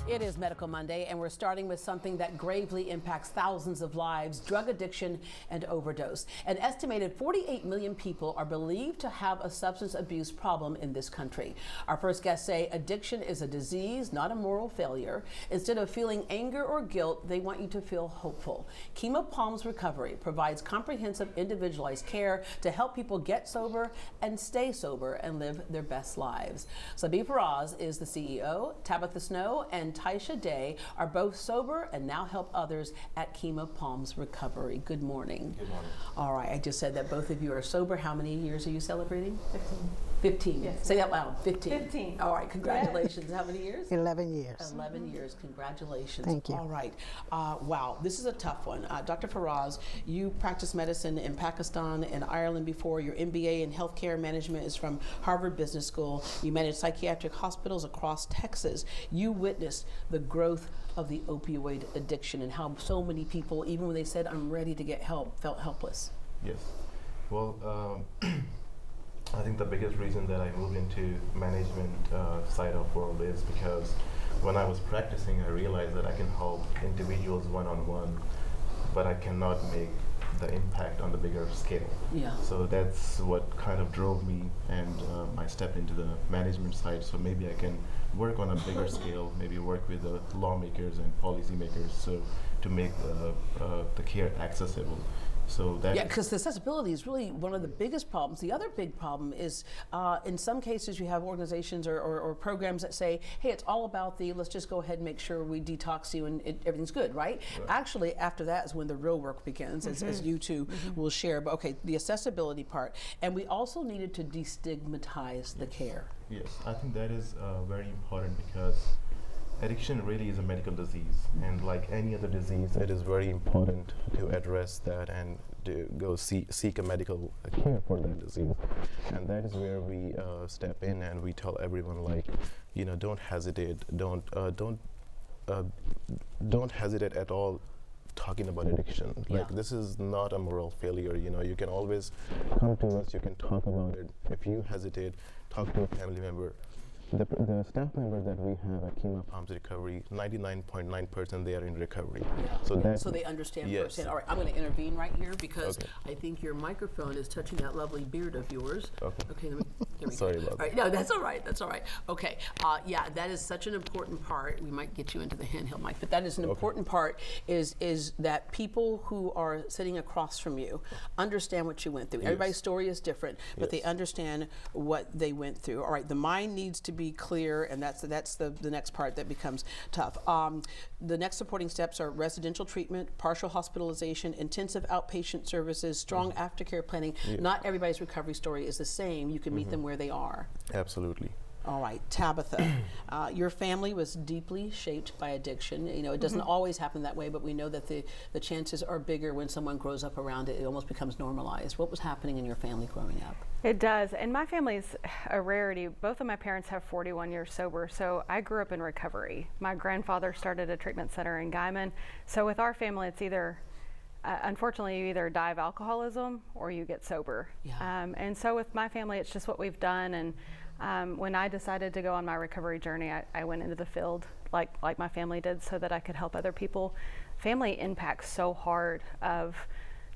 It is Medical Monday, and we're starting with something that gravely impacts thousands of lives: drug addiction and overdose. An estimated 48 million people are believed to have a substance abuse problem in this country. Our first guests say addiction is a disease, not a moral failure. Instead of feeling anger or guilt, they want you to feel hopeful. Kemah Palms Recovery provides comprehensive, individualized care to help people get sober and stay sober and live their best lives. Sabi Faraz is the CEO. Tabitha Snow and Taisha Day are both sober and now help others at Kemah Palms Recovery. Good morning. Good morning. All right, I just said that both of you are sober. How many years are you celebrating? 15. 15. Yes. Say that loud. 15. 15. All right, congratulations. How many years? 11 years. 11 years. Congratulations. Thank you. All right. Wow, this is a tough one. Dr. Faraz, you practiced medicine in Pakistan and Ireland before. Your MBA in healthcare management is from Harvard Business School. You managed psychiatric hospitals across Texas. You witnessed the growth of the opioid addiction and how so many people, even when they said, I'm ready to get help, felt helpless. Yes. Well, I think the biggest reason that I moved into management side of world is because when I was practicing, I realized that I can help individuals one-on-one, but I cannot make the impact on the bigger scale. Yeah. So that's what kind of drove me, and I stepped into the management side. So maybe I can work on a bigger scale, maybe work with the lawmakers and policymakers, so to make the care accessible. So that because accessibility is really one of the biggest problems. The other big problem is, in some cases, you have organizations or programs that say, hey, it's all about let's just go ahead and make sure we detox you and everything's good, right? Actually, after that is when the real work begins, as you two will share. But okay, the accessibility part. And we also needed to destigmatize the care. Yes, I think that is very important because addiction really is a medical disease, and like any other disease, it is very important to address that and to go seek a medical care for that disease. And that is where we step in and we tell everyone, like, don't hesitate, don't hesitate at all talking about addiction. Like, this is not a moral failure. You can always come to us, you can talk about it. If you hesitate, talk to a family member. The staff members that we have at Kemah Palms Recovery, 99.9% they are in recovery. So they understand firsthand. All right, I'm going to intervene right here because Okay. I think your microphone is touching that lovely beard of yours. Okay. There we Sorry go. about All right, no, that's all right. That's all right. Okay. Yeah, that is such an important part. We might get you into the handheld mic, but that is an important part. Is that people who are sitting across from you understand what you went through. Everybody's story is different, but they understand what they went through. All right, the mind needs to be clear, and that's the next part that becomes tough. The next supporting steps are residential treatment, partial hospitalization, intensive outpatient services, strong aftercare planning. Not everybody's recovery story is the same. You can meet them where they are. Absolutely. All right, Tabitha, your family was deeply shaped by addiction. It doesn't always happen that way, but we know that the chances are bigger when someone grows up around it. It almost becomes normalized. What was happening in your family growing up? It does, and my family's a rarity. Both of my parents have 41 years sober, so I grew up in recovery. My grandfather started a treatment center in Guyman, so with our family, it's either unfortunately, you either die of alcoholism or you get sober. Yeah. And so with my family, it's just what we've done. And when I decided to go on my recovery journey, I went into the field like my family did so that I could help other people. Family impacts so hard of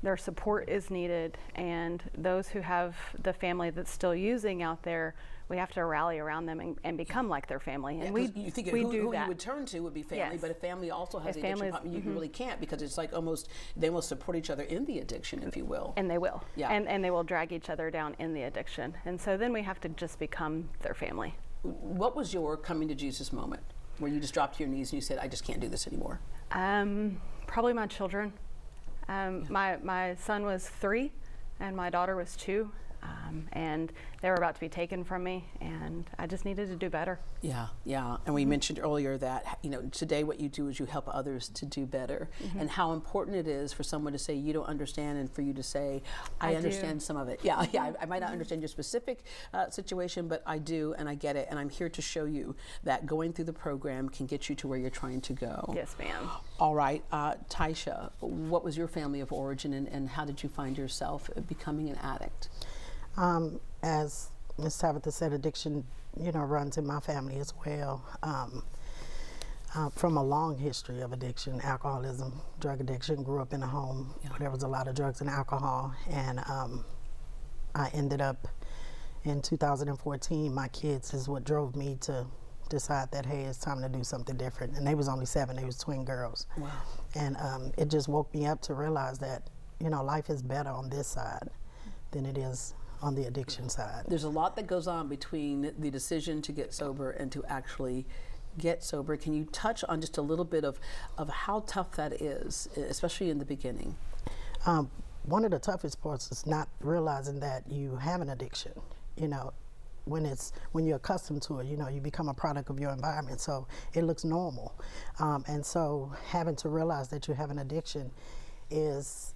their support is needed, and those who have the family that's still using out there, we have to rally around them and become like their family. And you think we who do you that. would turn to would be family, but if family also has If the addiction families- problem, you really can't, because it's like they will support each other in the addiction, if you will. And they will. Yeah. And they will drag each other down in the addiction. And so then we have to just become their family. What was your coming to Jesus moment, where you just dropped to your knees and you said, I just can't do this anymore? Probably my children. My son was 3 and my daughter was 2. And they were about to be taken from me, and I just needed to do better. Yeah. And we mentioned earlier that, today what you do is you help others to do better, and how important it is for someone to say you don't understand, and for you to say, I understand some of it. Yeah, I might not understand your specific situation, but I do, and I get it, and I'm here to show you that going through the program can get you to where you're trying to go. Yes, ma'am. All right, Taisha, what was your family of origin, and how did you find yourself becoming an addict? As Ms. Tabitha said, addiction, runs in my family as well. From a long history of addiction, alcoholism, drug addiction. Grew up in a home where there was a lot of drugs and alcohol, and I ended up in 2014. My kids is what drove me to decide that, hey, it's time to do something different. And they was only 7; they was twin girls. Wow. And it just woke me up to realize that, you know, life is better on this side than it is on the addiction side. There's a lot that goes on between the decision to get sober and to actually get sober. Can you touch on just a little bit of how tough that is, especially in the beginning? One of the toughest parts is not realizing that you have an addiction. You know, when you're accustomed to it, you know, you become a product of your environment, so it looks normal. And so having to realize that you have an addiction is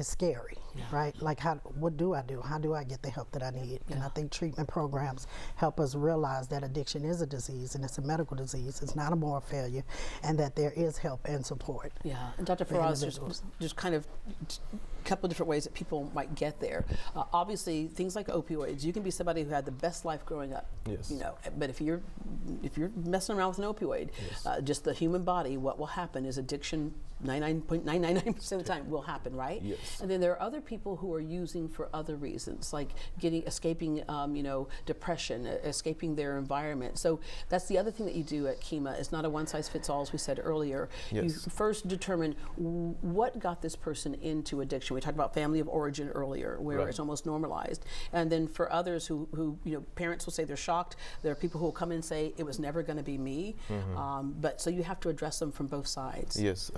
scary, right? Like, what do I do? How do I get the help that I need? And I think treatment programs help us realize that addiction is a disease, and it's a medical disease. It's not a moral failure, and that there is help and support. Yeah, and Dr. Faraz, just kind of a couple of different ways that people might get there. Obviously, things like opioids. You can be somebody who had the best life growing up. Yes. You know, but if you're messing around with an opioid, just the human body, what will happen is addiction 99.999% of the time will happen, right? Yes. And then there are other people who are using for other reasons, like escaping, depression, escaping their environment. So that's the other thing that you do at Kemah. It's not a one-size-fits-all, as we said earlier. Yes. You first determine what got this person into addiction. We talked about family of origin earlier, where Right. it's almost normalized. And then for others who parents will say they're shocked. There are people who will come in and say it was never going to be me. But so you have to address them from both sides. Yes.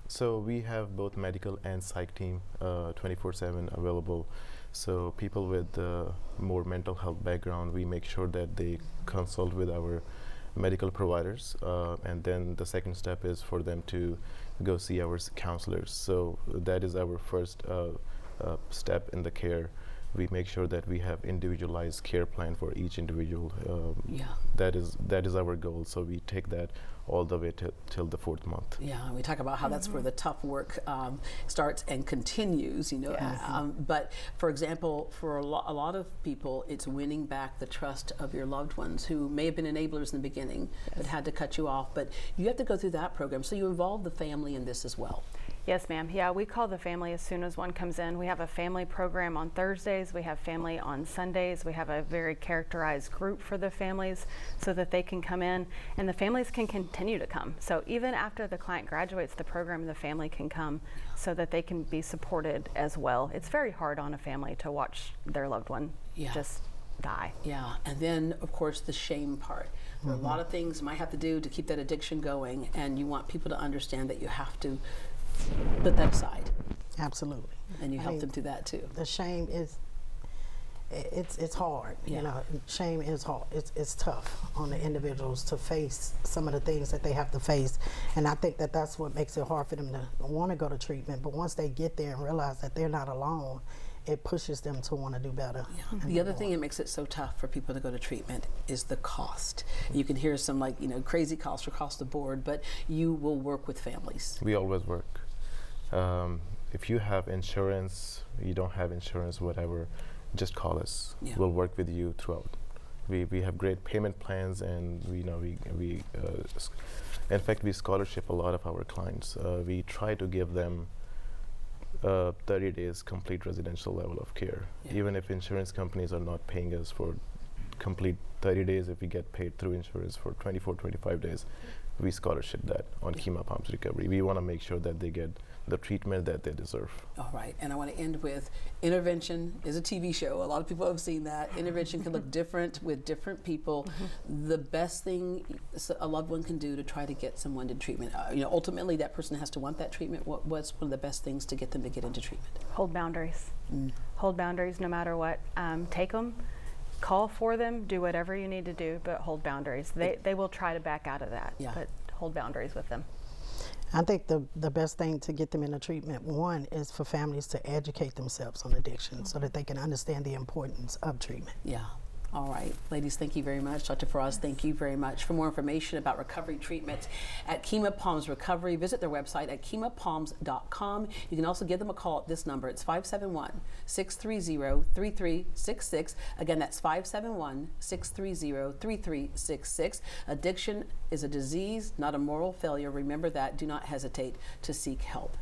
So we have both medical and psych team 24/7 available. So people with more mental health background, we make sure that they consult with our medical providers, and then the second step is for them to go see our counselors. So that is our first step in the care. We make sure that we have individualized care plan for each individual. That is our goal. So we take that all the way till the 4th month. Yeah, we talk about how that's where the tough work starts and continues, but for example, for a lot of people, it's winning back the trust of your loved ones who may have been enablers in the beginning, but had to cut you off. But you have to go through that program. So you involve the family in this as well. Yes, ma'am. Yeah, we call the family as soon as one comes in. We have a family program on Thursdays. We have family on Sundays. We have a very characterized group for the families so that they can come in, and the families can continue to come. So even after the client graduates the program, the family can come so that they can be supported as well. It's very hard on a family to watch their loved one just die. Yeah, and then of course the shame part. There are a lot of things you might have to do to keep that addiction going, and you want people to understand that you have to put that aside. Absolutely. And you help them through that too. The shame is, it's hard. Yeah. You know, shame is hard. It's tough on the individuals to face some of the things that they have to face, and I think that that's what makes it hard for them to want to go to treatment. But once they get there and realize that they're not alone, it pushes them to want to do better. Yeah. The other thing that makes it so tough for people to go to treatment is the cost. You can hear some crazy costs across the board, but you will work with families. We always work. If you have insurance, you don't have insurance, whatever, just call us. Yeah. We'll work with you throughout. We have great payment plans, and in fact, we scholarship a lot of our clients. We try to give them 30 days complete residential level of care. Yeah. Even if insurance companies are not paying us for complete 30 days, if we get paid through insurance for 24, 25 days, we scholarship that on Kemah Palms Recovery. We want to make sure that they get the treatment that they deserve. All right, and I want to end with intervention is a TV show. A lot of people have seen that. Intervention can look different with different people. The best thing a loved one can do to try to get someone to treatment, ultimately that person has to want that treatment. What's one of the best things to get them to get into treatment? Hold boundaries. Hold boundaries no matter what. Take them. Call for them, do whatever you need to do, but hold boundaries. They will try to back out of that, but hold boundaries with them. I think the best thing to get them into treatment, one, is for families to educate themselves on addiction so that they can understand the importance of treatment. Yeah. All right, ladies, thank you very much. Dr. Faraz, thank you very much. For more information about recovery treatment at Kemah Palms Recovery, visit their website at kemahpalms.com. You can also give them a call at this number. It's 571-630-3366. Again, that's 571-630-3366. Addiction is a disease, not a moral failure. Remember that. Do not hesitate to seek help.